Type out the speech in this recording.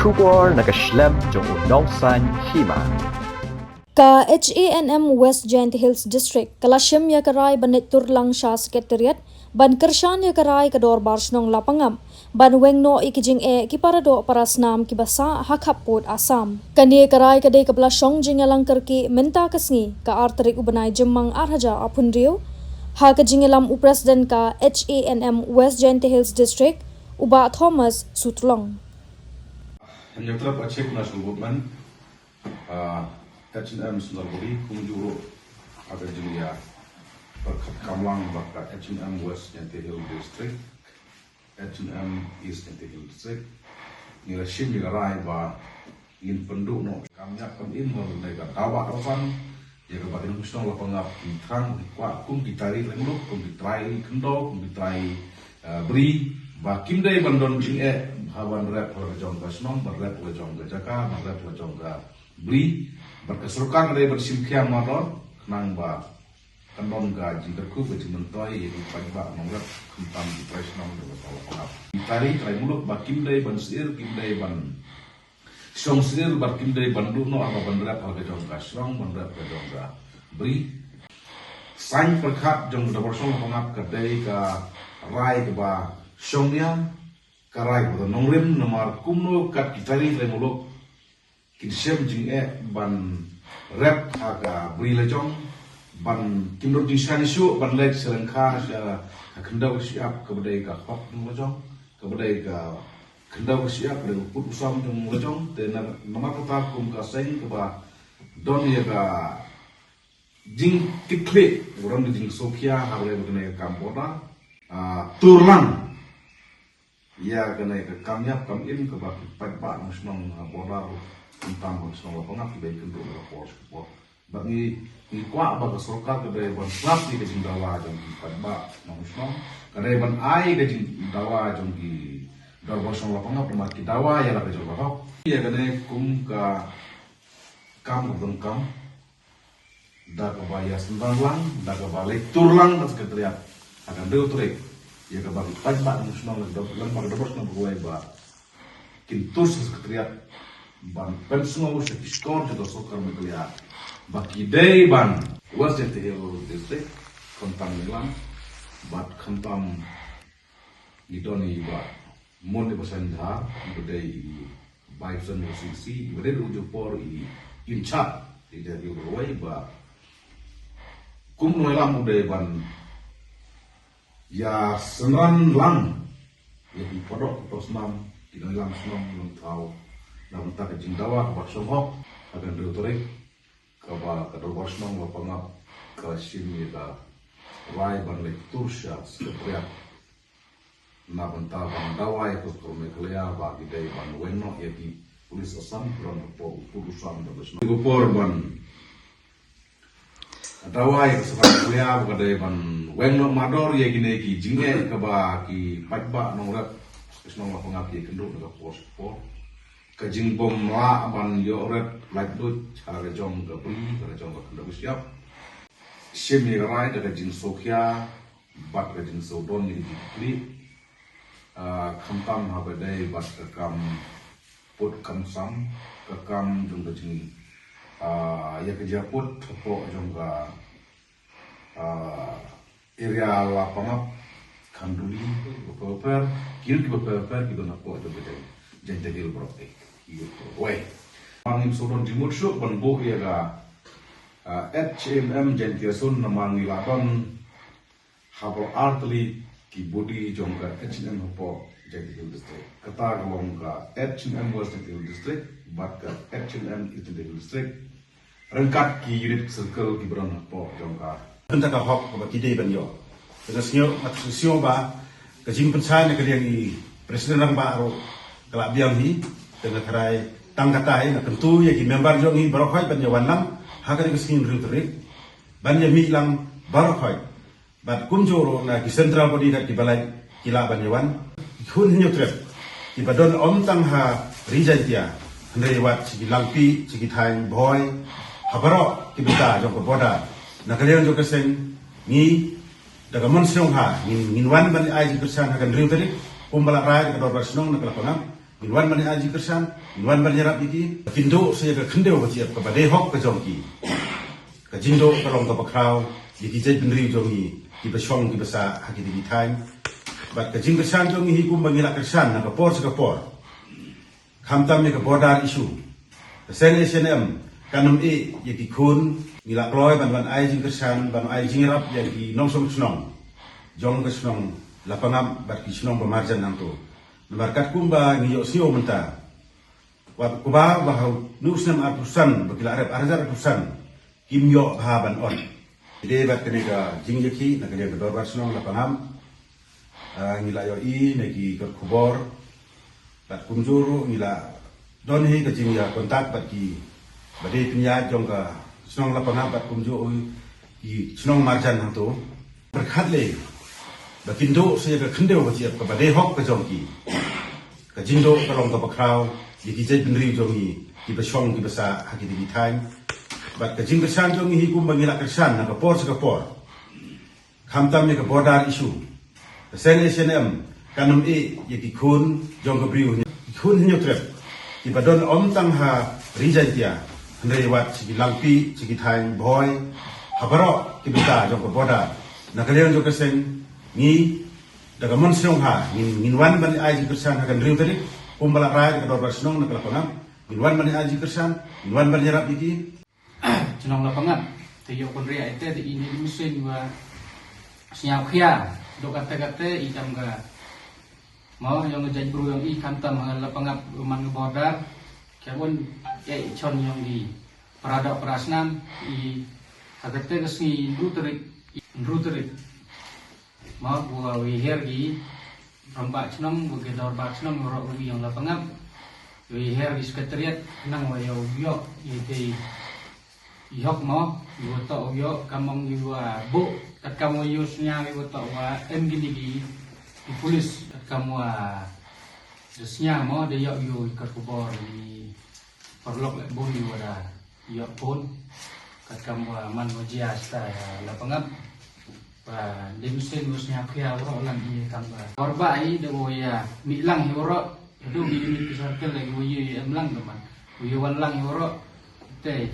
Shubor nakaslem jong unongsan hima. Ka HANM West Giant Hills District Kalashim ya karai banit turlang sha secretariat ban kershan ya karai kador barsnong lapangam ban wengno ikijing kiparado parasnam kibasa hakhapot Assam kani karai kadai kabla shong jingalang kerki minta kasngi ka artarik ubanai jemmang arhaja apunriu ha ka jingalam upresiden ka HANM West Giant Hills District uba Thomas Sutlong Nyatra pacek nas hubungan H&M Sundarguri kunjuru agar jelia berkat kamlang baka H&M West Giant Hills District H&M East Giant Hills District nila shim nila rai ba in penduk no kamnya kam in mo nega dawa rosan ya ka batin kusong lapangap trang kwa kum ditari lengluk kum ditrai kendo kum ditrai bri ba kimdai bandon jing hawan rap ke jong ka snong berrap ke jong ka jaka berrap ke jong ka bri berkesurukan dari bersimkia modal nang ba kandon ga jinterku ke jimentoi ini pagba nongrap kentam di presnong de tol pangap ditari trai muluk ba kimdai ban sir kimdai ban song sir ba kimdai bandu no apa berrap ke jong ka snong berrap ke jong ka bri sain perkat jong da bersong pangap ke dai ka rai ke ba songnya karai ko nongrim nomar kumno kat kitari le muluk kitsem jing ban rap aga brilajong ban kimno disani shu ban lek selengkha khendau siap kebadai ka hop lojong kebadai ka khendau siap le put usam jong lojong te nama kota kum ka seng ke ba don ye ka jing tikle orang jing sokia hale bgne kamboda turlang ya kena ke kamnya kam in ke baki pagba musnong bodar tentang musnong lapangap di kendu lapor support bagi ni kwa ba sorka ke ban slap di jindawa jong pagba musnong kare ban ai ke jindawa jong ki dar bosong lapangap ma ki dawa ya la ke jong ba ya kena kum ka kam dong kam da ka ba ya sendang lang da ka ba lektur lang tas ke teriak akan deu trek ya ke bagi pagba musnong lang mag dobos na buai ba kintus sekretariat ban pensungo se kiskor jado sokar meglia baki day ban was it the district kontam nilang bat kontam idoni ba mon de pasandha budai baipsan musisi bade ujo por I incha tidak diuroi ba kum noelam budai ban ya senran lang ya di podok tosnam di dalam senam belum tahu namun tak jindawa ke baksomhok akan diuturik ke kedua senam lapangap ke sini ke rai ban lektur sya sekretariat na benta ban dawai ke meklea bagi dai ban weno ya di polis Assam kurang po urusan dan senam gopor ban dawai ke sekretariat bagi ban wengno mador ya gine ki jinge ke ba ki pagba nongrat snong lapangap ye kendo daga pospor ke jingbom la ban yo ret like dut cara jong ke bri cara jong ke kendo siap shemi rai daga jing sokia bat ke jing sodon ni dikli khamtam ha badai bat ke kam put kam sam ke kam jong ke jing ya ke japut po jong ka area lapangap kanduli beper kiri beper kita nak buat tu betul jadi deal berarti itu way mangim sodon jimut syuk banbo ya ga HMM jentiasun namangi lakon habor artli ki body jongga HMM hopo jadi deal district kata gawang ka HMM West Deal District bat ka HMM East Deal District rengkat ki unit circle ki beran hopo jongga Tentang hok kepada kita banyo. Dengan sio ba kajing pensai ne kalian I presiden lang ba ro kelak biang hi dengan karai tang kata na tentu ya ki member jo ni barokhai banyo wanam hagar ke skin rutrik banyo mi lang barokhai bat kumjoro na ki central body ka ki balai kila banyo wan hun hinyo trep ki badon om tang ha rijantia ndai wat sigi langpi sigi thai boy habaro ki bita jo ko boda na kalian jo keseng ni daga monsyong ha ngin wan ban ai ji kersan akan riu tadi kumbala rai ka dor snong na kala Inwan mani aji kersan, inwan mani rap iki, kindo saya ke kendeu ke ciap kepada hok ke jongki. Ke jindo kalong ke bakrau, iki jai benri jongi, ki besong ki besa haki di time. Bat ke jing kersan jongi hikum bangila kersan na ke por se ke por. Kamtam ni ke border issue. Ke sen SNM kanam e yaki kun ngila kloy ban ai jing kersan, ban ai jing rap yaki nong som snong. Jong ke snong lapangam bat ki snong pemarjan nang tu. Berkat kumba ngiyok sio menta. Wat kuba bahau nusnam atusan bagila arep arjar atusan kimyo haban on. Ide bat kenega jingjeki na kenega dorbar sunong lapangam. Ngila yo I negi kot kubor bat kumjuru ngila donhi ke jingya kontak bat ki bade pinya jong ka sunong lapangam bat kumjuru I sunong marjan hang tu. Berkat le Bakindo saya ke kendeu ke ciap kepada hok ke jongki. Ke jindo kalong ke bakrau, yaki jai benri jongi, ki besong ki besa haki di time. Bat ke jing kersan jongi hikum bangila kersan na ke por se ke por. Kamtam ni ke border issue. Ke sen SNM kanam e yaki kun jong ke briu kun hinyo trep. Ki badon om tang ha rijai tia. Hendai wat sigi langpi, sigi time boy. Habaro ki beta jong ke border. Na kalian jong ke sen ni daga mon snong ha ngin wan ban aji kersan akan riu tadi kumbala rai ke dorbar snong na kalapangan ngin wan ban aji kersan ngin wan ban yarap iki Senong lapangan tayo kon ria ite di ini musim wa siap khia do kata-kata itam ga mau yang ngejai bro yang I kantam lapangan man bodar kabon ya chon yang di parada prasnam I kata kesi ndruterik mau gua wihir di rombak senong gua gedor bak senong ngorok ubi yang lapangan wihir di sekretariat nang wayo biok yaitu ihok mau gua tau biok kamong gua bu kat kamu yusnya gua tau wa gini di polis kat kamu desnya mau dia yok yo kat kubor di perlok lek bun gua dah yok pun kat kamu man wajia sta lapangan và đêm xuyên một nhà kia họ làm gì cầm vào có vậy đâu ya bị lăng hiểu rõ đâu bị cái sao cái này người em lăng rồi mà người lăng hiểu rõ thế